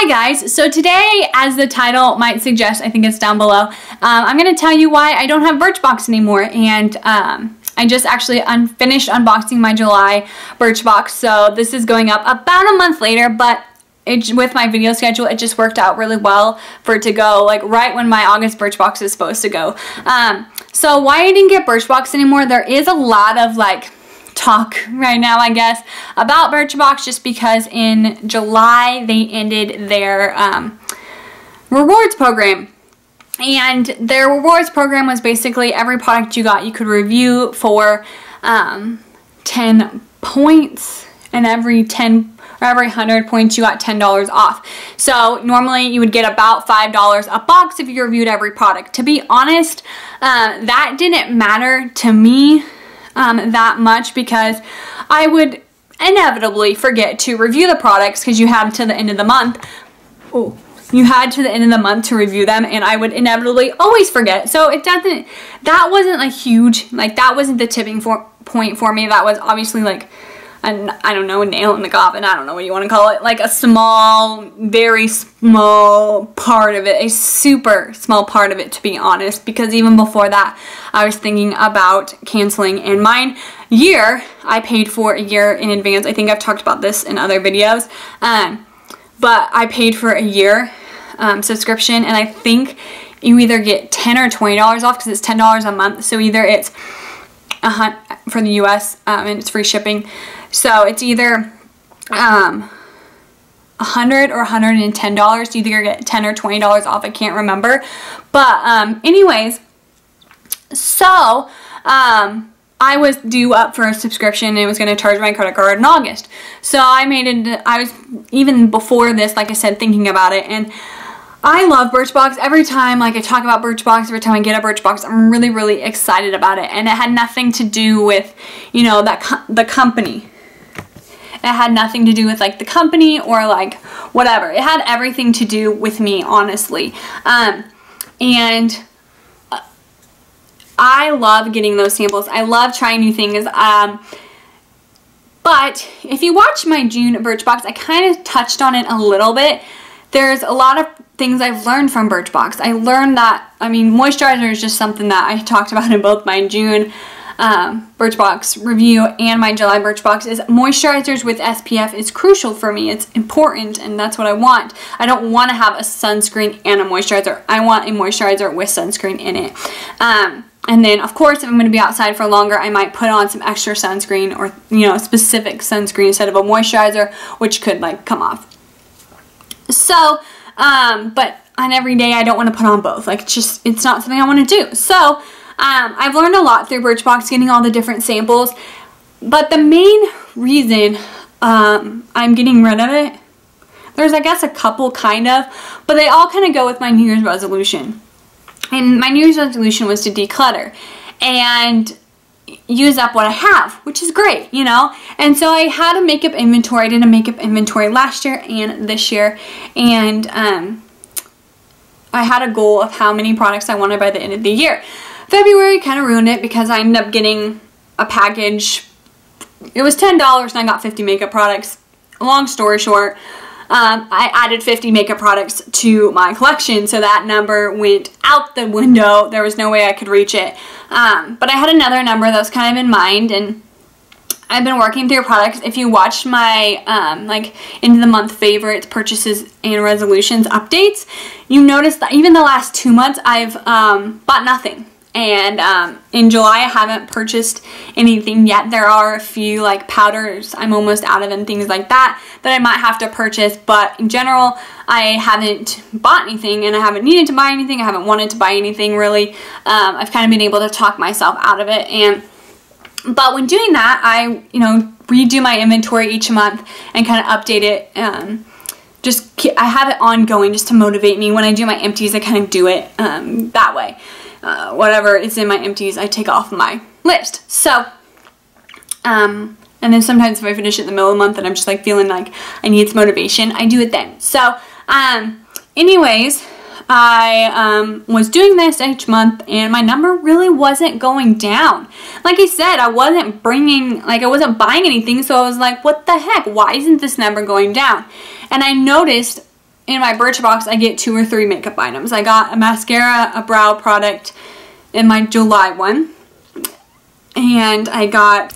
Hi guys, so today, as the title might suggest, I think it's down below, I'm going to tell you why I don't have Birchbox anymore, and I just actually finished unboxing my July Birchbox, so this is going up about a month later, but with my video schedule, it just worked out really well for it to go like right when my August Birchbox is supposed to go. So why I didn't get Birchbox anymore, there is a lot of like talk right now, I guess, about Birchbox just because in July they ended their rewards program. And their rewards program was basically every product you got you could review for 10 points, and every 100 points you got $10 off. So normally you would get about $5 a box if you reviewed every product. To be honest, that didn't matter to me that much because I would inevitably forget to review the products because you had to the end of the month. Oh, you had to the end of the month to review them, and I would inevitably always forget. So that wasn't like huge, like that wasn't the tipping point for me. That was obviously like I don't know, a nail in the coffin, I don't know what you want to call it, like a small, very small part of it, a super small part of it, to be honest, because even before that, I was thinking about canceling, and mine year, I paid for a year in advance. I think I've talked about this in other videos, but I paid for a year subscription, and I think you either get $10 or $20 off because it's $10 a month, so either it's for the US, and it's free shipping. So it's either $100 or $110. You either get $10 or $20 off. I can't remember. But anyways, so I was due up for a subscription and it was going to charge my credit card in August. So I was, even before this, like I said, thinking about it, and I love Birchbox. Every time like I talk about Birchbox, every time I get a Birchbox, I'm really, really excited about it. And it had nothing to do with, you know, the company. It had nothing to do with like the company or like whatever. It had everything to do with me, honestly. And I love getting those samples. I love trying new things. But if you watch my June Birchbox, I kind of touched on it a little bit. There's a lot of things I've learned from Birchbox. I learned that, I mean, moisturizer is just something that I talked about in both my June Birchbox review and my July Birchbox, is moisturizers with SPF is crucial for me. It's important, and that's what I want. I don't want to have a sunscreen and a moisturizer. I want a moisturizer with sunscreen in it. And then, of course, if I'm going to be outside for longer, I might put on some extra sunscreen or, you know, specific sunscreen instead of a moisturizer, which could, like, come off. So, but on every day, I don't want to put on both. Like, it's not something I want to do. So, I've learned a lot through Birchbox, getting all the different samples, but the main reason I'm getting rid of it, there's I guess a couple kind of, but they all kind of go with my New Year's resolution. And my New Year's resolution was to declutter and use up what I have, which is great, you know. And so I had a makeup inventory. I did a makeup inventory last year and this year, and I had a goal of how many products I wanted by the end of the year. February kind of ruined it because I ended up getting a package. It was $10 and I got 50 makeup products. Long story short, I added 50 makeup products to my collection, so that number went out the window. There was no way I could reach it. But I had another number that was kind of in mind, and I've been working through products. If you watch my like end of the month favorites, purchases, and resolutions updates, you notice that even the last 2 months I've bought nothing. And in July, I haven't purchased anything yet. There are a few like powders I'm almost out of and things like that I might have to purchase. But in general, I haven't bought anything, and I haven't needed to buy anything. I haven't wanted to buy anything really. I've kind of been able to talk myself out of it. But when doing that, I redo my inventory each month and kind of update it. I have it ongoing just to motivate me. When I do my empties, I kind of do it that way. Whatever is in my empties, I take off my list. So, and then sometimes if I finish it in the middle of the month and I'm just like feeling like I need some motivation, I do it then. So, anyways, I was doing this each month and my number really wasn't going down. Like I said, I wasn't buying anything, so I was like, what the heck? Why isn't this number going down? And I noticed in my Birchbox, I get 2 or 3 makeup items. I got a mascara, a brow product in my July one. And I got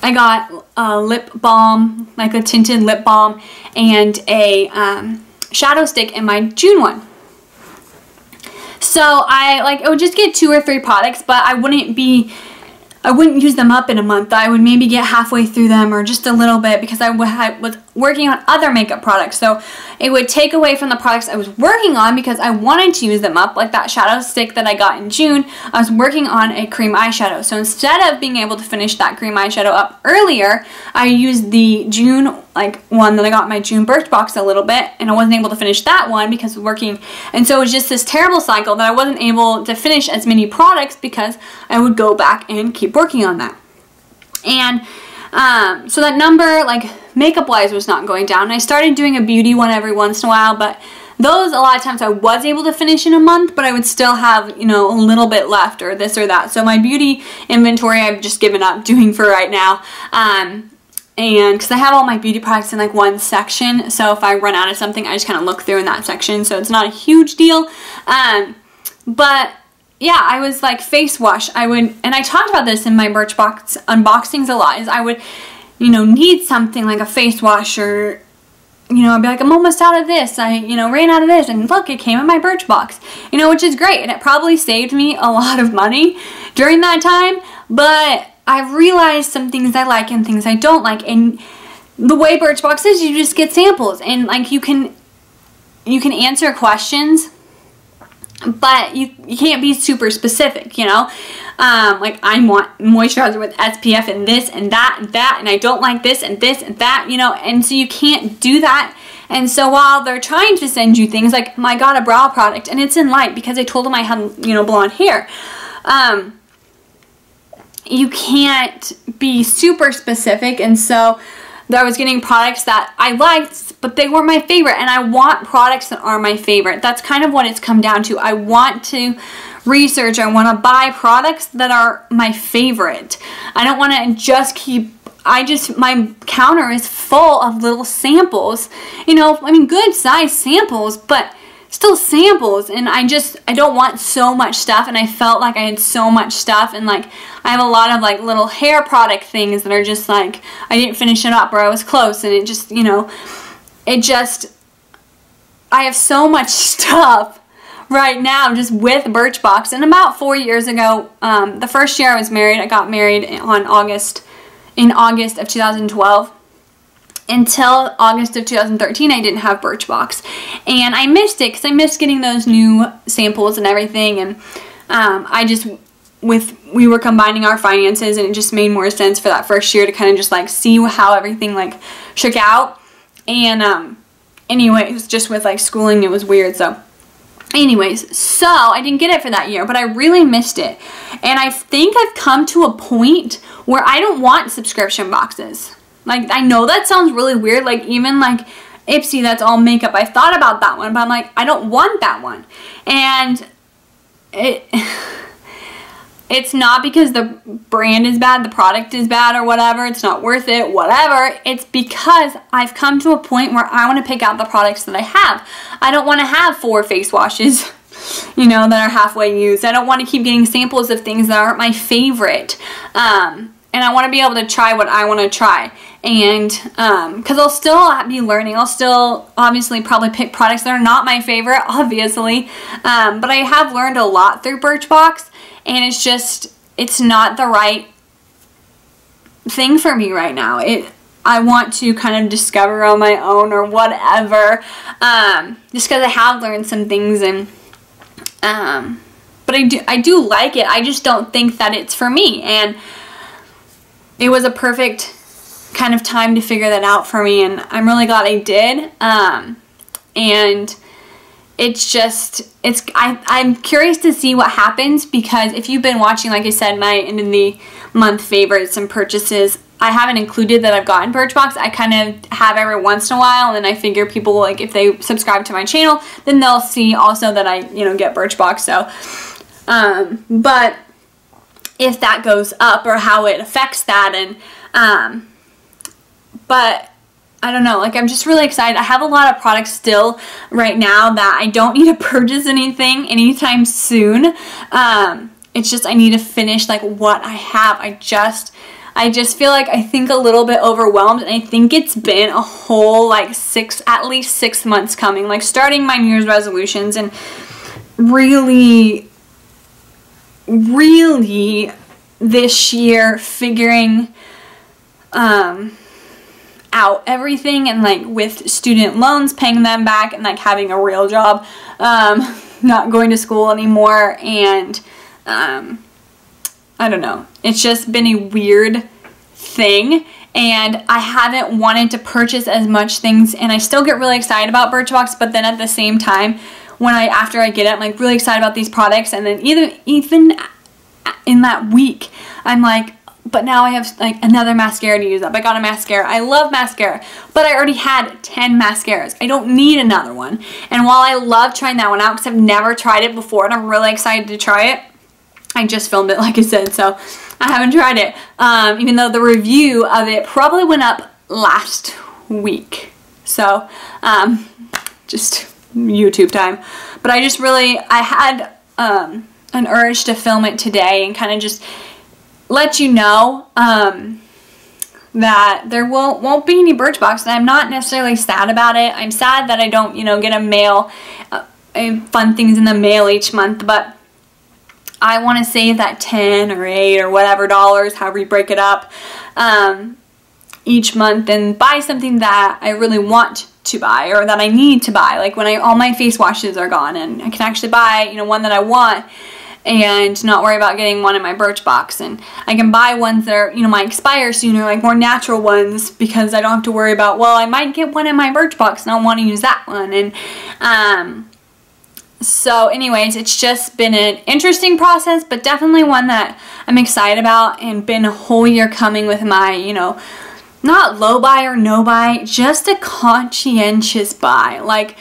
a lip balm, like a tinted lip balm, and a shadow stick in my June one. So I would just get 2 or 3 products, but I wouldn't use them up in a month. I would maybe get halfway through them or just a little bit, because I was working on other makeup products. So it would take away from the products I was working on because I wanted to use them up. Like that shadow stick that I got in June, I was working on a cream eyeshadow. So instead of being able to finish that cream eyeshadow up earlier, I used the June one that I got in my June Birchbox a little bit, and I wasn't able to finish that one because of working. And so it was just this terrible cycle that I wasn't able to finish as many products because I would go back and keep working on that. And so that number, like makeup wise, was not going down. I started doing a beauty one every once in a while, but those, a lot of times I was able to finish in a month, but I would still have, you know, a little bit left or this or that. So my beauty inventory I've just given up doing for right now. And because I have all my beauty products in like one section, so if I run out of something, I just kind of look through in that section, so it's not a huge deal. But yeah, I was like face wash. And I talked about this in my Birchbox unboxings a lot, is I would, you know, need something like a face wash, or, you know, I'd be like, I'm almost out of this. I, you know, ran out of this, and look, it came in my Birchbox, you know, which is great. And it probably saved me a lot of money during that time, but I've realized some things I like and things I don't like. And the way Birchbox is, you just get samples, and like you can answer questions, but you can't be super specific, you know. Like I want moisturizer with SPF and this and that and that, and I don't like this and this and that, you know, and so you can't do that. And so while they're trying to send you things like, I got a brow product and it's in light because I told them I had, you know, blonde hair, you can't be super specific. And so I was getting products that I liked, but they weren't my favorite, and I want products that are my favorite. That's kind of what it's come down to. I want to research, I want to buy products that are my favorite. I don't want to just keep, my counter is full of little samples, you know, I mean good size samples, but still samples, and I don't want so much stuff. And I felt like I had so much stuff, and like I have a lot of like little hair product things that are just like I didn't finish it up, or I was close, and it just, you know, I have so much stuff right now just with Birchbox. And about 4 years ago, the first year I was married, I got married in August of 2012. Until August of 2013, I didn't have Birchbox, and I missed it because I missed getting those new samples and everything. And we were combining our finances, and it just made more sense for that first year to kind of just like see how everything like shook out. And anyways, just with like schooling, it was weird. So anyways, so I didn't get it for that year, but I really missed it. And I think I've come to a point where I don't want subscription boxes. Like, I know that sounds really weird, like even like Ipsy, that's all makeup. I thought about that one, but I'm like, I don't want that one. And it's not because the brand is bad, the product is bad or whatever, it's not worth it, whatever. It's because I've come to a point where I want to pick out the products that I have. I don't want to have 4 face washes, you know, that are halfway used. I don't want to keep getting samples of things that aren't my favorite. And I want to be able to try what I want to try. And because I'll still be learning, I'll still obviously probably pick products that are not my favorite, obviously. But I have learned a lot through Birchbox, and it's not the right thing for me right now. I want to kind of discover on my own or whatever, just because I have learned some things. And but I do like it. I just don't think that it's for me. And it was a perfect kind of time to figure that out for me, and I'm really glad I did. And I'm curious to see what happens, because if you've been watching, like I said, my end of the month favorites and purchases, I haven't included that I've gotten Birchbox. I kind of have every once in a while, and then I figure people, like, if they subscribe to my channel, then they'll see also that I, you know, get Birchbox. So, but if that goes up or how it affects that, and but I don't know, like I'm just really excited. I have a lot of products still right now that I don't need to purchase anything anytime soon. It's just I need to finish like what I have. I just feel like I think a little bit overwhelmed, and I think it's been a whole like at least 6 months coming, like starting my New Year's resolutions and really this year figuring out everything, and like with student loans, paying them back, and like having a real job, not going to school anymore, and I don't know, it's just been a weird thing, and I haven't wanted to purchase as much things, and I still get really excited about Birchbox, but then at the same time, when after I get it, I'm like really excited about these products, and then even in that week, I'm like, but now I have like another mascara to use up. I got a mascara. I love mascara, but I already had 10 mascaras. I don't need another one. And while I love trying that one out because I've never tried it before and I'm really excited to try it, I just filmed it like I said, so I haven't tried it. Even though the review of it probably went up last week. So, just YouTube time. But I had an urge to film it today and kind of just let you know that there won't be any Birchbox, and I'm not necessarily sad about it. I'm sad that I don't, get fun things in the mail each month, but I want to save that 10 or 8 or whatever dollars, however you break it up, each month and buy something that I really want to buy or that I need to buy. Like when all my face washes are gone and I can actually buy, one that I want, and not worry about getting one in my Birchbox. And I can buy ones that are, might expire sooner, like more natural ones, because I don't have to worry about, well, I might get one in my Birchbox and I want to use that one. And so anyways, it's just been an interesting process, but definitely one that I'm excited about, and been a whole year coming with my, not low buy or no buy, just a conscientious buy. Like,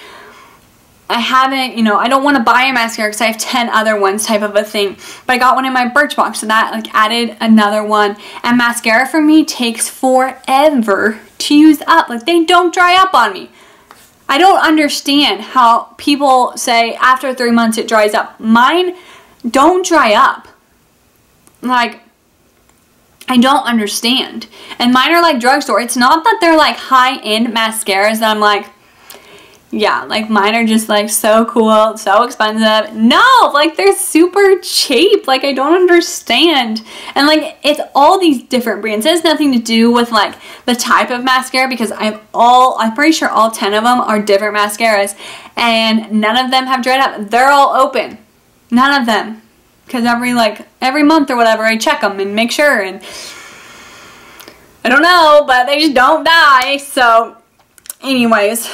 I haven't, I don't want to buy a mascara because I have 10 other ones type of a thing. But I got one in my Birchbox, so that like added another one. And mascara for me takes forever to use up. Like, they don't dry up on me. I don't understand how people say after 3 months it dries up. Mine don't dry up. Like, I don't understand. And mine are like drugstore. It's not that they're like high-end mascaras that I'm like, yeah, like mine are just like so cool, so expensive. No, like they're super cheap. Like, I don't understand. And like, it's all these different brands. It has nothing to do with like the type of mascara, because I'm pretty sure all 10 of them are different mascaras, and none of them have dried up. They're all open. None of them. Because every month or whatever, I check them and make sure, and I don't know, but they just don't die. So anyways,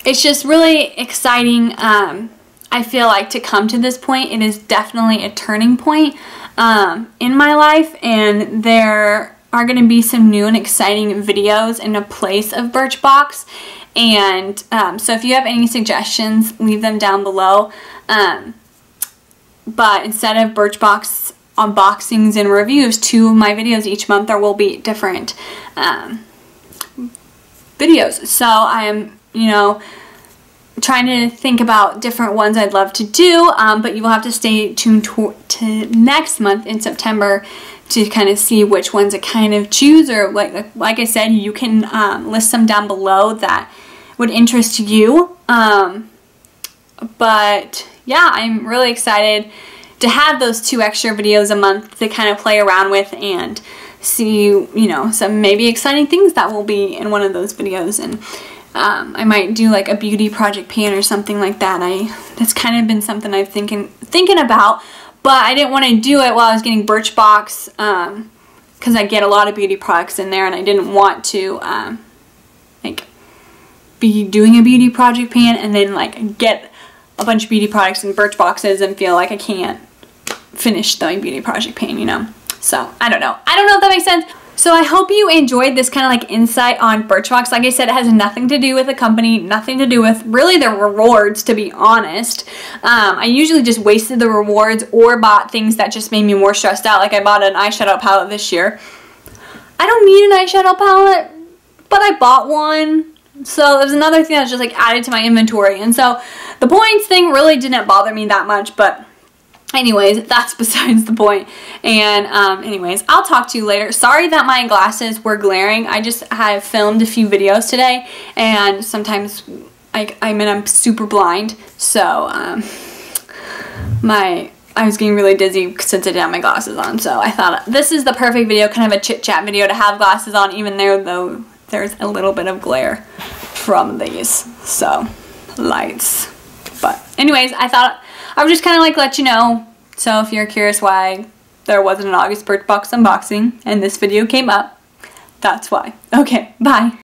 it's just really exciting, I feel like, to come to this point. It is definitely a turning point in my life, and there are going to be some new and exciting videos in a place of Birchbox. And so if you have any suggestions, leave them down below. But instead of Birchbox unboxings and reviews, 2 of my videos each month, there will be different videos. So I am, trying to think about different ones I'd love to do, but you will have to stay tuned to next month in September to kind of see which ones I kind of choose, or like I said, you can list some down below that would interest you. But yeah, I'm really excited to have those 2 extra videos a month to kind of play around with and see, some maybe exciting things that will be in one of those videos. And I might do like a beauty project pan or something like that. That's kind of been something I've thinking about, but I didn't want to do it while I was getting Birchbox, because I get a lot of beauty products in there, and I didn't want to like be doing a beauty project pan and then like get a bunch of beauty products in Birchboxes and feel like I can't finish the beauty project pan, So I don't know if that makes sense. So I hope you enjoyed this kind of like insight on Birchbox. Like I said, it has nothing to do with the company, nothing to do with really the rewards, to be honest. I usually just wasted the rewards or bought things that just made me more stressed out. Like I bought an eyeshadow palette this year. I don't need an eyeshadow palette. but I bought one. So there's another thing that's just like added to my inventory. And so the points thing really didn't bother me that much, but anyways, that's besides the point. And anyways, I'll talk to you later. Sorry that my glasses were glaring. I just have filmed a few videos today, and sometimes I'm super blind. So I was getting really dizzy since I didn't have my glasses on. So I thought this is the perfect video, kind of a chit chat video to have glasses on, even though there's a little bit of glare from these lights. But anyways, I thought I would just kind of like let you know. So if you're curious why there wasn't an August Birchbox unboxing and this video came up, that's why. Okay, bye.